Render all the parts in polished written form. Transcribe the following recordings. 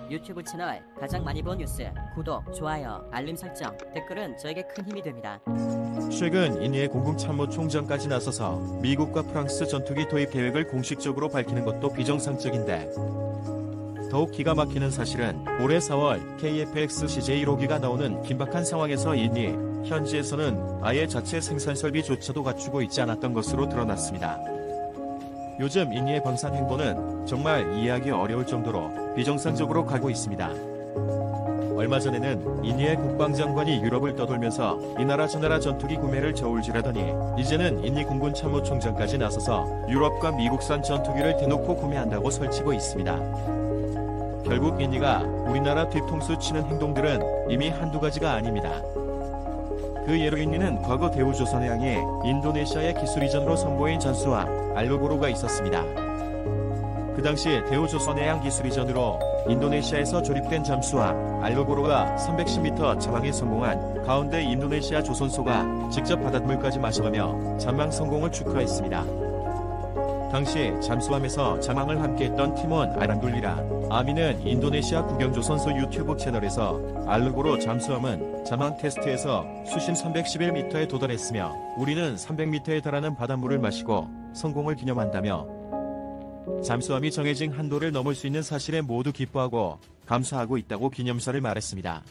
유튜브 채널 가장 많이 본 뉴스, 구독, 좋아요, 알림 설정, 댓글은 저에게 큰 힘이 됩니다. 최근 인니의 공군참모총장까지 나서서 미국과 프랑스 전투기 도입 계획을 공식적으로 밝히는 것도 비정상적인데, 더욱 기가 막히는 사실은 올해 4월 KF-X CJ1호기가 나오는 긴박한 상황에서 인니 현지에서는 아예 자체 생산 설비조차도 갖추고 있지 않았던 것으로 드러났습니다. 요즘 인니의 방산 행보는 정말 이해하기 어려울 정도로 비정상적으로 가고 있습니다. 얼마 전에는 인니의 국방장관이 유럽을 떠돌면서 이 나라 저 나라 전투기 구매를 저울질하더니 이제는 인니 공군참모총장까지 나서서 유럽과 미국산 전투기를 대놓고 구매한다고 설치고 있습니다. 결국 인니가 우리나라 뒤통수 치는 행동들은 이미 한두 가지가 아닙니다. 그 예로 인니는 과거 대우조선해양이 인도네시아의 기술 이전으로 선보인 잠수함 알로고로가 있었습니다. 그 당시 대우조선해양 기술 이전으로 인도네시아에서 조립된 잠수함 알로고로가 310m 자망에 성공한 가운데 인도네시아 조선소가 직접 바닷물까지 마셔가며 잠망 성공을 축하했습니다. 당시 잠수함에서 잠망을 함께했던 티몬 아란둘리라 아미는 인도네시아 국영조선소 유튜브 채널에서 알로고로 잠수함은 잠망 테스트에서 수심 311m에 도달했으며 우리는 300m에 달하는 바닷물을 마시고 성공을 기념한다며 잠수함이 정해진 한도를 넘을 수 있는 사실에 모두 기뻐하고 감사하고 있다고 기념사를 말했습니다.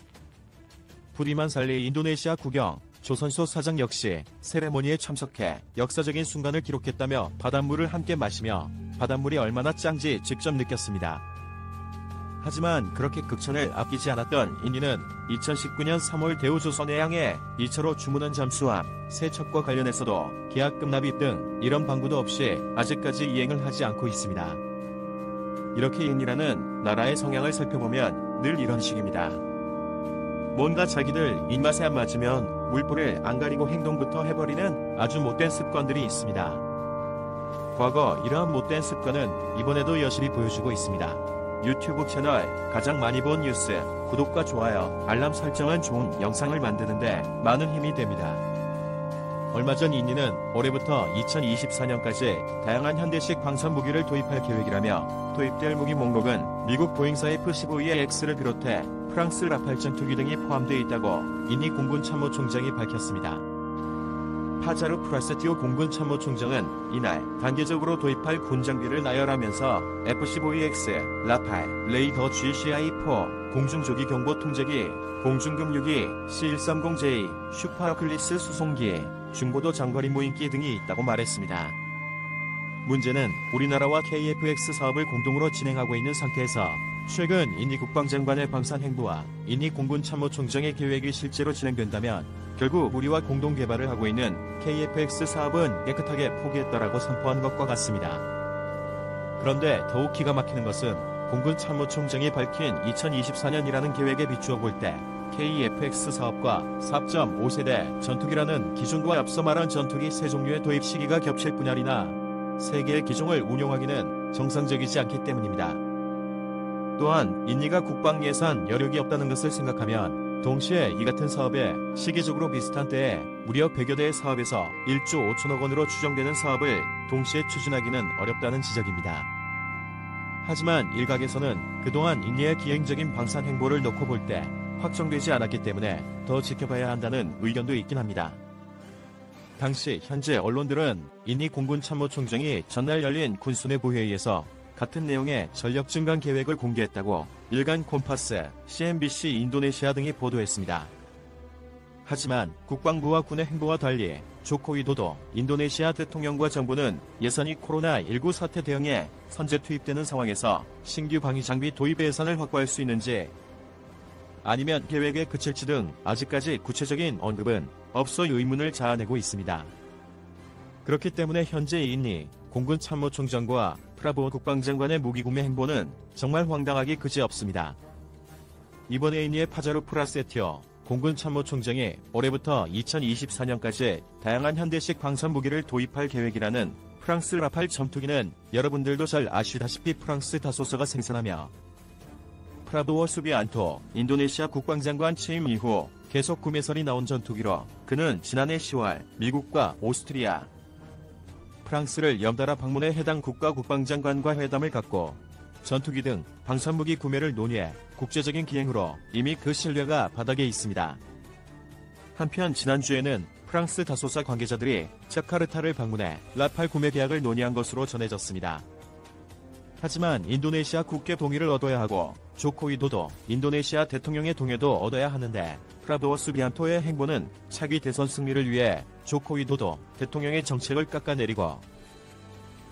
부디만 살리 인도네시아 국영 조선소 사장 역시 세레모니에 참석해 역사적인 순간을 기록했다며 바닷물을 함께 마시며 바닷물이 얼마나 짠지 직접 느꼈습니다. 하지만 그렇게 극찬을 아끼지 않았던 인니는 2019년 3월 대우조선해양에 2차로 주문한 잠수함 세척과 관련해서도 계약금 납입 등 이런 방구도 없이 아직까지 이행을 하지 않고 있습니다. 이렇게 인니라는 나라의 성향을 살펴보면 늘 이런 식입니다. 뭔가 자기들 입맛에 안 맞으면 물불을 안 가리고 행동부터 해버리는 아주 못된 습관들이 있습니다. 과거 이러한 못된 습관은 이번에도 여실히 보여주고 있습니다. 유튜브 채널 가장 많이 본 뉴스, 구독과 좋아요, 알람 설정은 좋은 영상을 만드는데 많은 힘이 됩니다. 얼마 전 인니는 올해부터 2024년까지 다양한 현대식 방산 무기를 도입할 계획이라며 도입될 무기 목록은 미국 보잉사 F-15EAX를 비롯해 프랑스 라팔 전투기 등이 포함되어 있다고 인니 공군참모총장이 밝혔습니다. 파자르 프라세티오 공군참모총장은 이날 단계적으로 도입할 군장비를 나열하면서 F-15EX, 라팔, 레이더 GCI-4, 공중조기 경보 통제기, 공중급유기, C-130J, 슈퍼어클리스 수송기, 중고도 장거리 무인기 등이 있다고 말했습니다. 문제는 우리나라와 KF-X 사업을 공동으로 진행하고 있는 상태에서 최근 인니 국방장관의 방산 행보와 인니 공군참모총장의 계획이 실제로 진행된다면 결국 우리와 공동 개발을 하고 있는 KF-X 사업은 깨끗하게 포기했다라고 선포한 것과 같습니다. 그런데 더욱 기가 막히는 것은 공군참모총장이 밝힌 2024년이라는 계획에 비추어 볼 때 KF-X 사업과 4.5세대 전투기라는 기존과 앞서 말한 전투기 세 종류의 도입 시기가 겹칠 뿐아니라 세 개의 기종을 운용하기는 정상적이지 않기 때문입니다. 또한 인니가 국방 예산 여력이 없다는 것을 생각하면 동시에 이 같은 사업에 시기적으로 비슷한 때에 무려 100여 대의 사업에서 1조 5천억 원으로 추정되는 사업을 동시에 추진하기는 어렵다는 지적입니다. 하지만 일각에서는 그동안 인니의 기행적인 방산 행보를 놓고 볼 때 확정되지 않았기 때문에 더 지켜봐야 한다는 의견도 있긴 합니다. 당시 현재 언론들은 인니 공군참모총장이 전날 열린 군수내부회의에서 같은 내용의 전력 증강 계획을 공개했다고 일간 콤파스, CNBC 인도네시아 등이 보도했습니다. 하지만 국방부와 군의 행보와 달리 조코 위도도 인도네시아 대통령과 정부는 예산이 코로나19 사태 대응에 선제 투입되는 상황에서 신규 방위 장비 도입 예산을 확보할 수 있는지 아니면 계획에 그칠지 등 아직까지 구체적인 언급은 없어 의문을 자아내고 있습니다. 그렇기 때문에 현재 인니 공군참모총장과 프라보 국방장관의 무기구매 행보는 정말 황당하기 그지없습니다. 이번에 인니의 파자로 프라세티오 공군참모총장이 올해부터 2024년까지 다양한 현대식 방산 무기를 도입할 계획이라는 프랑스 라팔 전투기는 여러분들도 잘 아시다시피 프랑스 다소서가 생산하며 프라도워 수비안토 인도네시아 국방장관 취임 이후 계속 구매설이 나온 전투기로 그는 지난해 10월 미국과 오스트리아, 프랑스를 연달아 방문해 해당 국가 국방장관과 회담을 갖고 전투기 등 방산무기 구매를 논의해 국제적인 기행으로 이미 그 신뢰가 바닥에 있습니다. 한편 지난주에는 프랑스 다소사 관계자들이 자카르타를 방문해 라팔 구매 계약을 논의한 것으로 전해졌습니다. 하지만 인도네시아 국회 동의를 얻어야 하고 조코 위도도 인도네시아 대통령의 동의도 얻어야 하는데 프라보워 수비안토의 행보는 차기 대선 승리를 위해 조코 위도도 대통령의 정책을 깎아내리고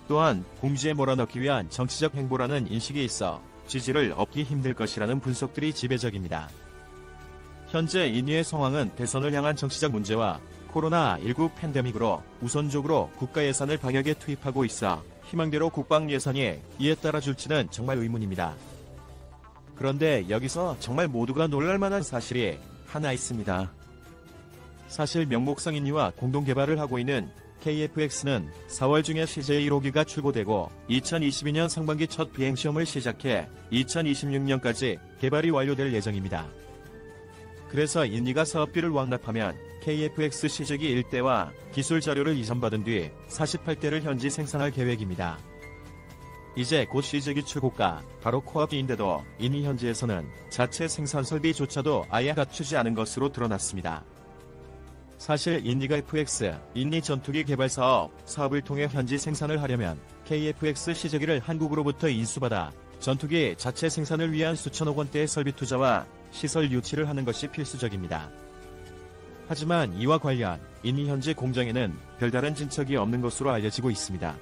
또한 공지에 몰아넣기 위한 정치적 행보라는 인식이 있어 지지를 얻기 힘들 것이라는 분석들이 지배적입니다. 현재 인니의 상황은 대선을 향한 정치적 문제와 코로나19 팬데믹으로 우선적으로 국가 예산을 방역에 투입하고 있어 희망대로 국방 예산이 이에 따라줄지는 정말 의문입니다. 그런데 여기서 정말 모두가 놀랄만한 사실이 하나 있습니다. 사실 명목상 인니와 공동 개발을 하고 있는 KF-X는 4월 중에 CJ1호기가 출고되고 2022년 상반기 첫 비행시험을 시작해 2026년까지 개발이 완료될 예정입니다. 그래서 인니가 사업비를 완납하면 KF-X 시제기 1대와 기술 자료를 이전받은 뒤 48대를 현지 생산할 계획입니다. 이제 곧 시제기 출고가 바로 코앞인데도 인니 현지에서는 자체 생산 설비조차도 아예 갖추지 않은 것으로 드러났습니다. 사실 인니가 FX, 인니 전투기 개발 사업을 통해 현지 생산을 하려면 KF-X 시제기를 한국으로부터 인수받아 전투기 자체 생산을 위한 수천억 원대의 설비 투자와 시설 유치를 하는 것이 필수적입니다. 하지만 이와 관련 인니 현지 공장에는 별다른 진척이 없는 것으로 알려지고 있습니다.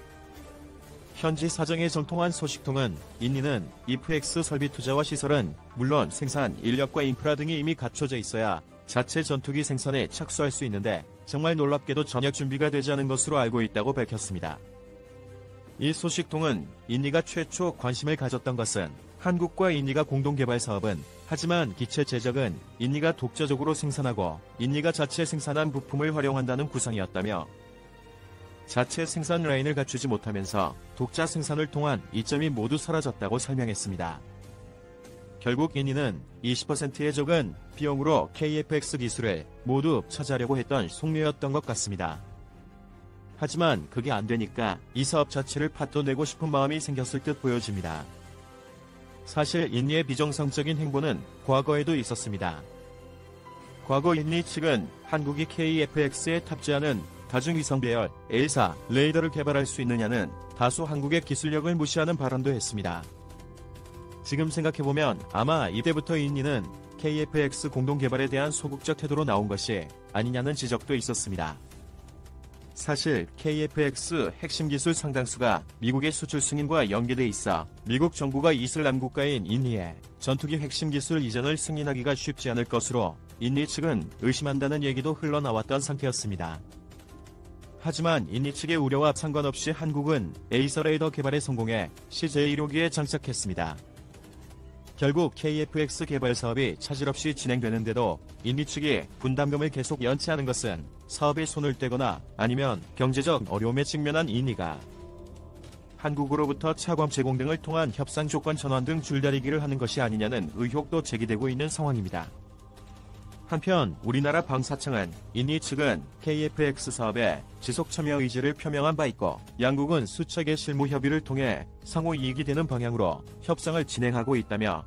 현지 사정에 정통한 소식통은 인니는 IF-X 설비 투자와 시설은 물론 생산 인력과 인프라 등이 이미 갖춰져 있어야 자체 전투기 생산에 착수할 수 있는데 정말 놀랍게도 전혀 준비가 되지 않은 것으로 알고 있다고 밝혔습니다. 이 소식통은 인니가 최초 관심을 가졌던 것은 한국과 인니가 공동 개발 사업은 하지만 기체 제작은 인니가 독자적으로 생산하고 인니가 자체 생산한 부품을 활용한다는 구상이었다며 자체 생산 라인을 갖추지 못하면서 독자 생산을 통한 이점이 모두 사라졌다고 설명했습니다. 결국 인니는 20%의 적은 비용으로 KF-X 기술을 모두 차지하려고 했던 속내였던 것 같습니다. 하지만 그게 안 되니까 이 사업 자체를 파토내고 싶은 마음이 생겼을 듯 보여집니다. 사실 인니의 비정상적인 행보는 과거에도 있었습니다. 과거 인니 측은 한국이 KF-X에 탑재하는 다중위성 배열 A사 레이더를 개발할 수 있느냐는 다소 한국의 기술력을 무시하는 발언도 했습니다. 지금 생각해보면 아마 이때부터 인니는 KF-X 공동 개발에 대한 소극적 태도로 나온 것이 아니냐는 지적도 있었습니다. 사실 KF-X 핵심 기술 상당수가 미국의 수출 승인과 연계돼 있어 미국 정부가 이슬람 국가인 인니의 전투기 핵심 기술 이전을 승인하기가 쉽지 않을 것으로 인니 측은 의심한다는 얘기도 흘러나왔던 상태였습니다. 하지만 인니 측의 우려와 상관없이 한국은 에이서 레이더 개발에 성공해 CJ1호기에 장착했습니다. 결국 KF-X 개발 사업이 차질 없이 진행되는데도 인니 측이 분담금을 계속 연체하는 것은 사업에 손을 떼거나 아니면 경제적 어려움에 직면한 인니가 한국으로부터 차광 제공 등을 통한 협상 조건 전환 등 줄다리기를 하는 것이 아니냐는 의혹도 제기되고 있는 상황입니다. 한편 우리나라 방사청은 인니 측은 KF-X 사업에 지속 참여 의지를 표명한 바 있고 양국은 수차게 실무 협의를 통해 상호 이익이 되는 방향으로 협상을 진행하고 있다며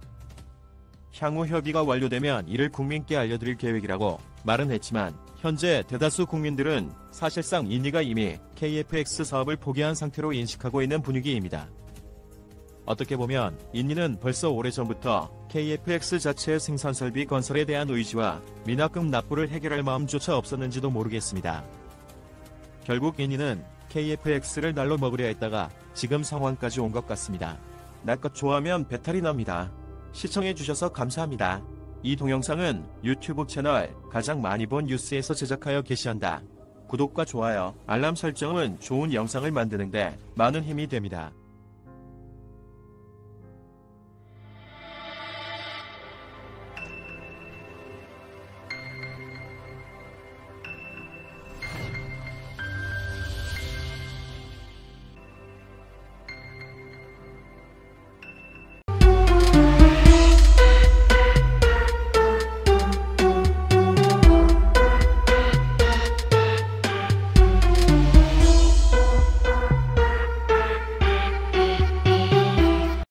향후 협의가 완료되면 이를 국민께 알려드릴 계획이라고 말은 했지만 현재 대다수 국민들은 사실상 인니가 이미 KF-X 사업을 포기한 상태로 인식하고 있는 분위기입니다. 어떻게 보면 인니는 벌써 오래전부터 KF-X 자체의 생산 설비 건설에 대한 의지와 미납금 납부를 해결할 마음조차 없었는지도 모르겠습니다. 결국 인니는 KF-X를 날로 먹으려 했다가 지금 상황까지 온 것 같습니다. 나 것 좋아하면 배탈이 납니다. 시청해주셔서 감사합니다. 이 동영상은 유튜브 채널 가장 많이 본 뉴스에서 제작하여 게시한다. 구독과 좋아요, 알람 설정은 좋은 영상을 만드는데 많은 힘이 됩니다.